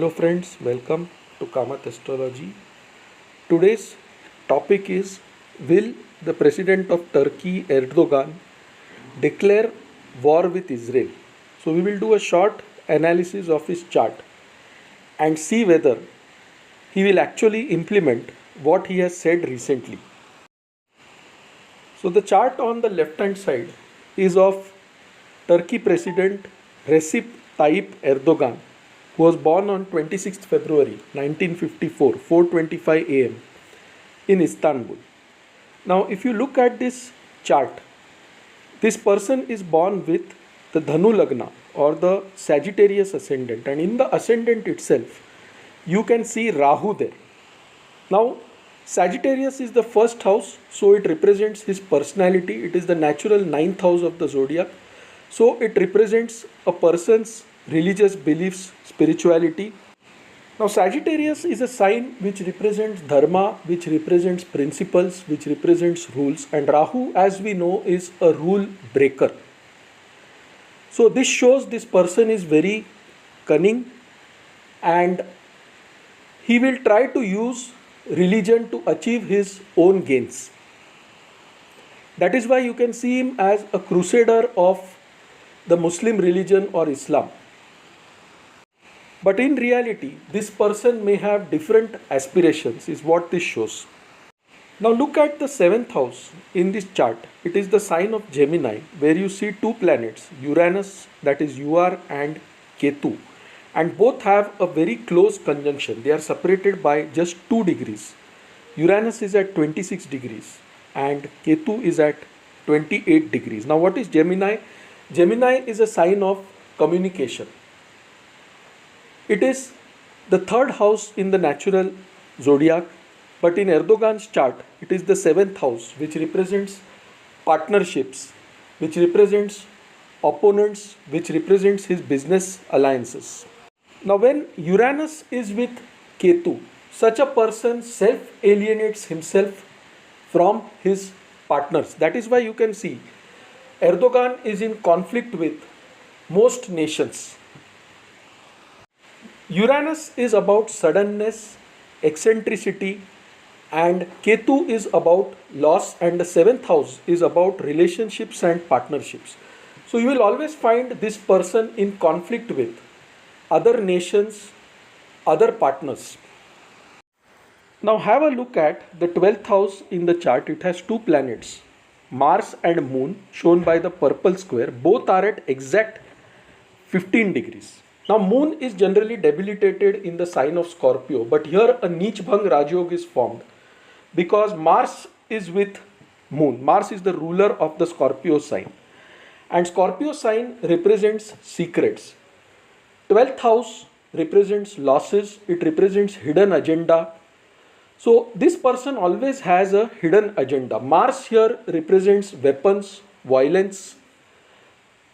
Hello friends, welcome to Kamath Astrology. Today's topic is, will the President of Turkey Erdogan declare war with Israel? So we will do a short analysis of his chart and see whether he will actually implement what he has said recently. So the chart on the left hand side is of Turkey President Recep Tayyip Erdogan, who was born on 26th February 1954, 4:25 am in Istanbul. Now, if you look at this chart, this person is born with the Dhanu Lagna or the Sagittarius ascendant, and in the ascendant itself, you can see Rahu there. Now, Sagittarius is the first house, so it represents his personality. It is the natural ninth house of the zodiac. So it represents a person's religious beliefs, spirituality. Now Sagittarius is a sign which represents dharma, which represents principles, which represents rules, and Rahu, as we know, is a rule breaker. So this shows this person is very cunning and he will try to use religion to achieve his own gains. That is why you can see him as a crusader of the Muslim religion or Islam. But in reality, this person may have different aspirations, is what this shows. Now look at the 7th house in this chart. It is the sign of Gemini, where you see two planets, Uranus, that is UR, and Ketu. And both have a very close conjunction. They are separated by just 2 degrees. Uranus is at 26 degrees and Ketu is at 28 degrees. Now what is Gemini? Gemini is a sign of communication. It is the 3rd house in the natural zodiac, but in Erdogan's chart, it is the 7th house, which represents partnerships, which represents opponents, which represents his business alliances. Now when Uranus is with Ketu, such a person self-alienates himself from his partners. That is why you can see Erdogan is in conflict with most nations. Uranus is about suddenness, eccentricity, and Ketu is about loss, and the 7th house is about relationships and partnerships. So you will always find this person in conflict with other nations, other partners. Now have a look at the 12th house in the chart. It has 2 planets, Mars and Moon, shown by the purple square. Both are at exact 15 degrees. Now Moon is generally debilitated in the sign of Scorpio, but here a Neech Bhang Rajyog is formed because Mars is with Moon. Mars is the ruler of the Scorpio sign, and Scorpio sign represents secrets. 12th house represents losses, it represents hidden agenda. So this person always has a hidden agenda. Mars here represents weapons, violence,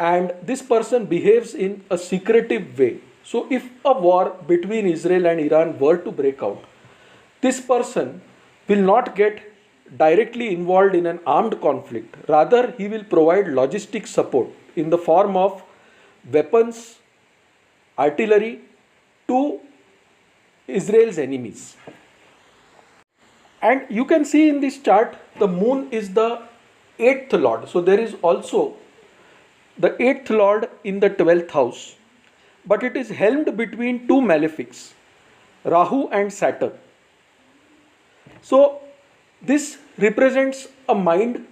and this person behaves in a secretive way. So if a war between Israel and Iran were to break out, this person will not get directly involved in an armed conflict. Rather, he will provide logistic support in the form of weapons, artillery to Israel's enemies. And you can see in this chart, the moon is the 8th lord. So there is also the 8th lord in the 12th house. But it is helmed between 2 malefics, Rahu and Saturn. So this represents a mind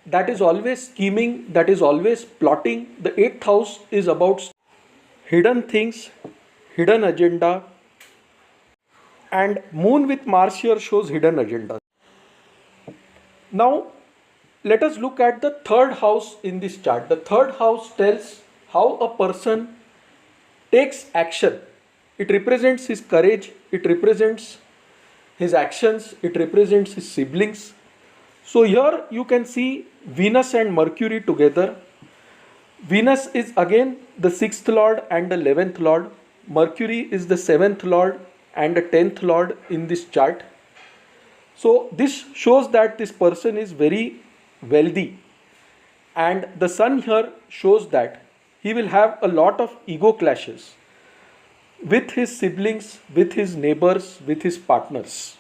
that is always scheming, that is always plotting. The 8th house is about hidden things, hidden agenda, and Moon with Mars here shows hidden agenda. Now let us look at the 3rd house in this chart. The 3rd house tells how a person takes action. It represents his courage, it represents his actions, it represents his siblings. So here you can see Venus and Mercury together. Venus is again the 6th lord and the 11th lord. Mercury is the 7th lord and the 10th lord in this chart. So this shows that this person is very wealthy, and the sun here shows that he will have a lot of ego clashes. with his siblings, with his neighbors, with his partners.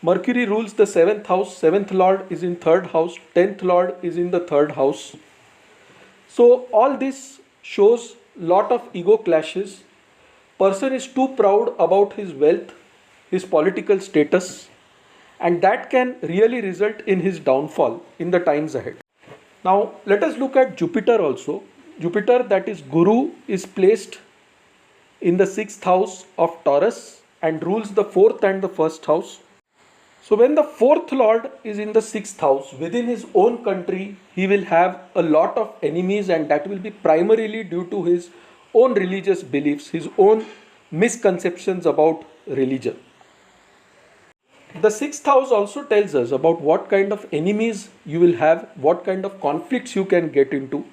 Mercury rules the seventh house, seventh lord is in third house, 10th lord is in the third house. So all this shows lot of ego clashes. Person is too proud about his wealth, his political status, and that can really result in his downfall in the times ahead. Now let us look at Jupiter also. Jupiter, that is Guru, is placed in the sixth house of Taurus and rules the fourth and the first house. So when the fourth lord is in the sixth house, within his own country, he will have a lot of enemies, and that will be primarily due to his own religious beliefs, his own misconceptions about religion. The sixth house also tells us about what kind of enemies you will have, what kind of conflicts you can get into.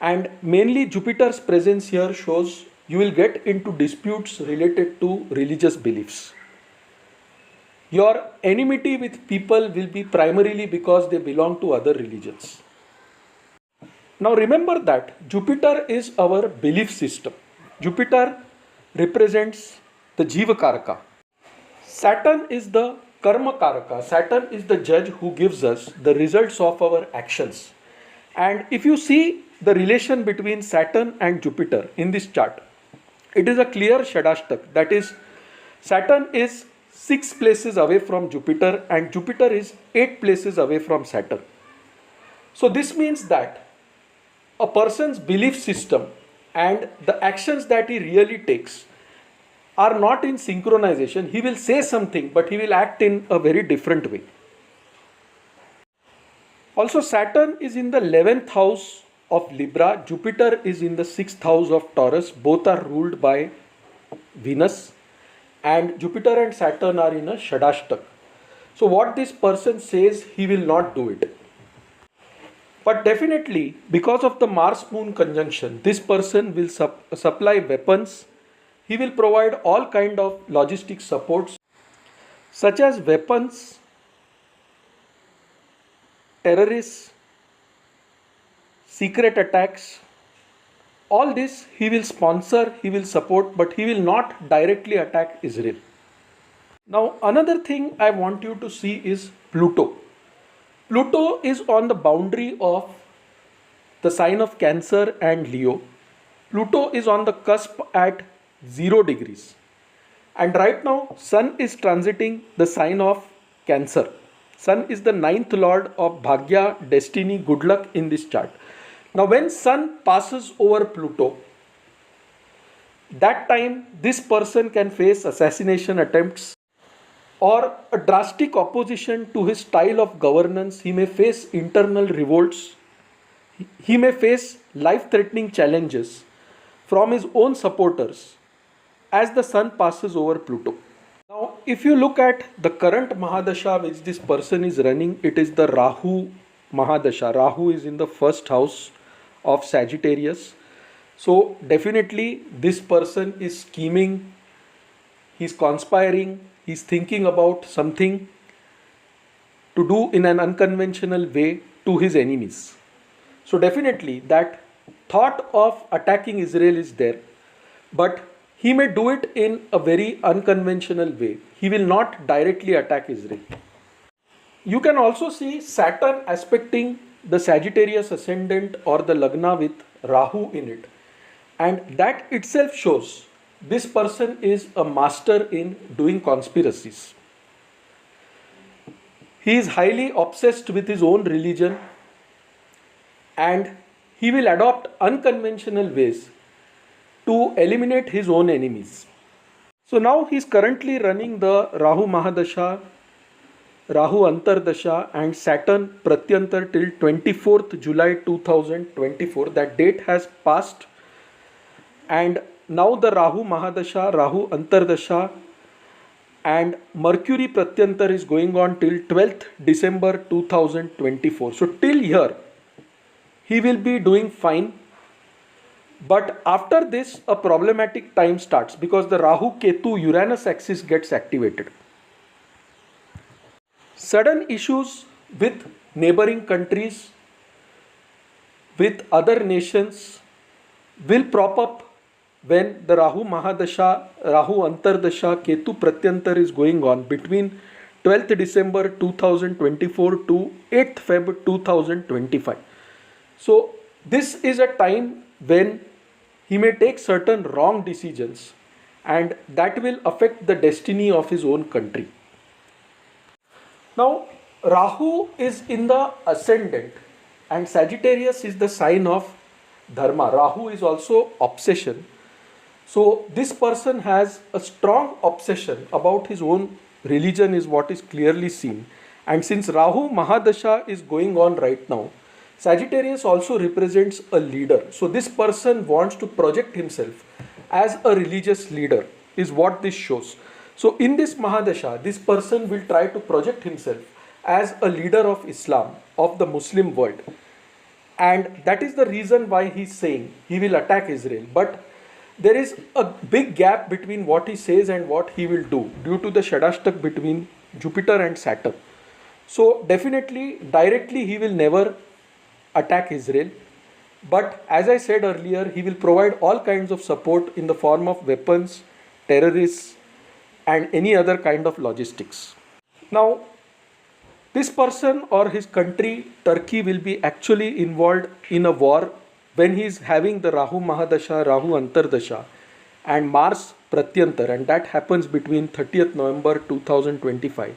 And mainly Jupiter's presence here shows you will get into disputes related to religious beliefs. Your enmity with people will be primarily because they belong to other religions. Now remember that Jupiter is our belief system. Jupiter represents the Jiva Karaka. Saturn is the Karma Karaka. Saturn is the judge who gives us the results of our actions. And if you see the relation between Saturn and Jupiter in this chart, it is a clear Shadashtak. That is, Saturn is 6 places away from Jupiter and Jupiter is 8 places away from Saturn. So this means that a person's belief system and the actions that he really takes are not in synchronization. He will say something, but he will act in a very different way. Also, Saturn is in the 11th house of Libra. Jupiter is in the 6th house of Taurus. Both are ruled by Venus. And Jupiter and Saturn are in a Shadashtak. So what this person says, he will not do it. But definitely, because of the Mars-Moon conjunction, this person will supply weapons. He will provide all kind of logistic supports, such as weapons, terrorists, secret attacks. All this he will sponsor, he will support, but he will not directly attack Israel. Now another thing I want you to see is Pluto. Pluto is on the boundary of the sign of Cancer and Leo. Pluto is on the cusp at 0 degrees. And right now Sun is transiting the sign of Cancer. Sun is the 9th lord of Bhagya, destiny, good luck in this chart. Now when Sun passes over Pluto, that time this person can face assassination attempts or a drastic opposition to his style of governance. He may face internal revolts. He may face life-threatening challenges from his own supporters as the Sun passes over Pluto. Now if you look at the current Mahadasha which this person is running, it is the Rahu Mahadasha. Rahu is in the first house of Sagittarius. So definitely this person is scheming, he's conspiring, he's thinking about something to do in an unconventional way to his enemies. So definitely that thought of attacking Israel is there, but he may do it in a very unconventional way. He will not directly attack Israel. You can also see Saturn aspecting the Sagittarius ascendant or the Lagna with Rahu in it. And that itself shows this person is a master in doing conspiracies. He is highly obsessed with his own religion and he will adopt unconventional ways to eliminate his own enemies. So now he is currently running the Rahu Mahadasha, Rahu Antardasha and Saturn Pratyantar till 24th July 2024. That date has passed and now the Rahu Mahadasha, Rahu Antardasha and Mercury Pratyantar is going on till 12th December 2024. So till here he will be doing fine. But after this a problematic time starts because the Rahu Ketu Uranus axis gets activated. Sudden issues with neighboring countries, with other nations will prop up when the Rahu Mahadasha, Rahu Antardasha, Ketu Pratyantar is going on between 12th December 2024 to 8th Feb 2025. So this is a time when he may take certain wrong decisions, and that will affect the destiny of his own country. Now, Rahu is in the ascendant and Sagittarius is the sign of Dharma. Rahu is also obsession. So, this person has a strong obsession about his own religion, is what is clearly seen. And since Rahu Mahadasha is going on right now, Sagittarius also represents a leader. So, this person wants to project himself as a religious leader, is what this shows. So, in this Mahadasha, this person will try to project himself as a leader of Islam, of the Muslim world. And that is the reason why he is saying he will attack Israel. But there is a big gap between what he says and what he will do due to the Shadashtak between Jupiter and Saturn. So, definitely, directly he will never attack Israel. But as I said earlier, he will provide all kinds of support in the form of weapons, terrorists, and any other kind of logistics. Now, this person or his country, Turkey, will be actually involved in a war when he is having the Rahu Mahadasha, Rahu Antardasha, and Mars Pratyantar, and that happens between 30th November 2025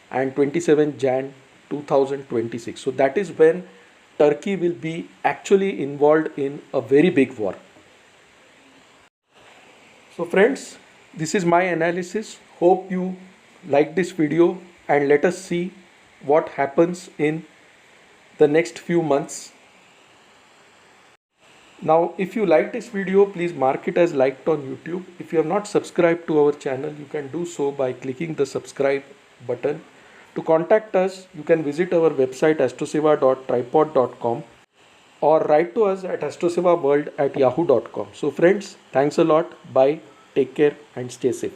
and 27th Jan 2026. So that is when Turkey will be actually involved in a very big war. So friends, this is my analysis. Hope you like this video, and let us see what happens in the next few months. Now, if you like this video, please mark it as liked on YouTube. If you have not subscribed to our channel, you can do so by clicking the subscribe button. To contact us, you can visit our website astroseva.tripod.com or write to us at astrosevaworld@yahoo.com. So friends, thanks a lot. Bye. Take care and stay safe.